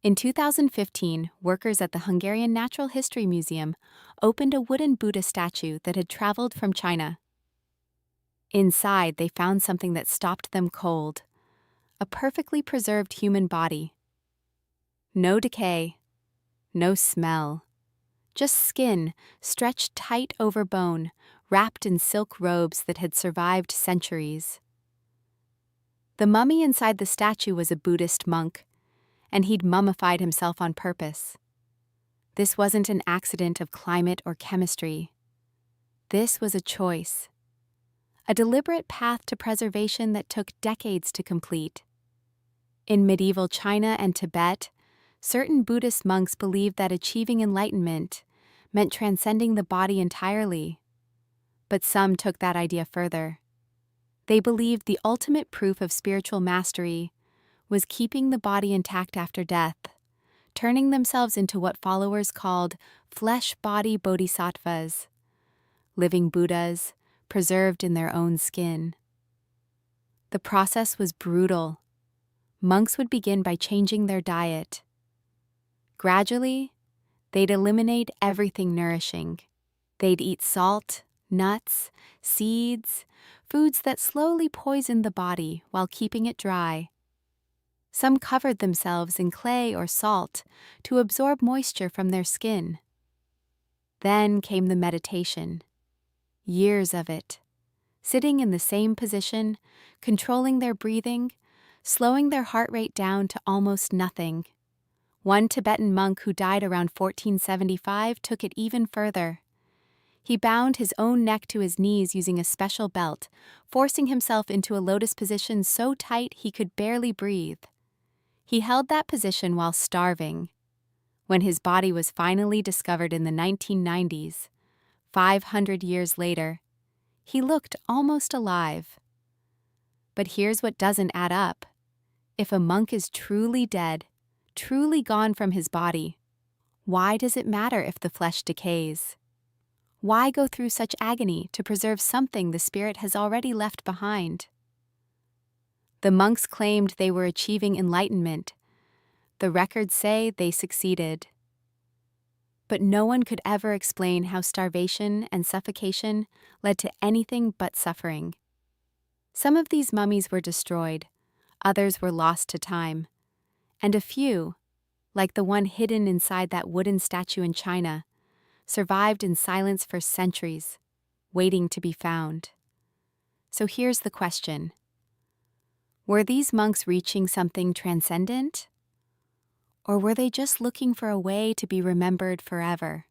In 2015, workers at the Hungarian Natural History Museum opened a wooden Buddha statue that had traveled from China. Inside, they found something that stopped them cold: a perfectly preserved human body. No decay, no smell, just skin stretched tight over bone, wrapped in silk robes that had survived centuries. The mummy inside the statue was a Buddhist monk, and he'd mummified himself on purpose. This wasn't an accident of climate or chemistry. This was a choice, a deliberate path to preservation that took decades to complete. In medieval China and Tibet, certain Buddhist monks believed that achieving enlightenment meant transcending the body entirely. But some took that idea further. They believed the ultimate proof of spiritual mastery was keeping the body intact after death, turning themselves into what followers called flesh-body bodhisattvas, living Buddhas preserved in their own skin. The process was brutal. Monks would begin by changing their diet. Gradually, they'd eliminate everything nourishing. They'd eat salt, nuts, seeds, foods that slowly poisoned the body while keeping it dry. Some covered themselves in clay or salt to absorb moisture from their skin. Then came the meditation. Years of it, sitting in the same position, controlling their breathing, slowing their heart rate down to almost nothing. One Tibetan monk who died around 1475 took it even further. He bound his own neck to his knees using a special belt, forcing himself into a lotus position so tight he could barely breathe. He held that position while starving. When his body was finally discovered in the 1990s, 500 years later, he looked almost alive. But here's what doesn't add up. If a monk is truly dead, truly gone from his body, why does it matter if the flesh decays? Why go through such agony to preserve something the spirit has already left behind? The monks claimed they were achieving enlightenment. The records say they succeeded. But no one could ever explain how starvation and suffocation led to anything but suffering. Some of these mummies were destroyed, others were lost to time, and a few, like the one hidden inside that wooden statue in China, survived in silence for centuries, waiting to be found. So here's the question. Were these monks reaching something transcendent? Or were they just looking for a way to be remembered forever?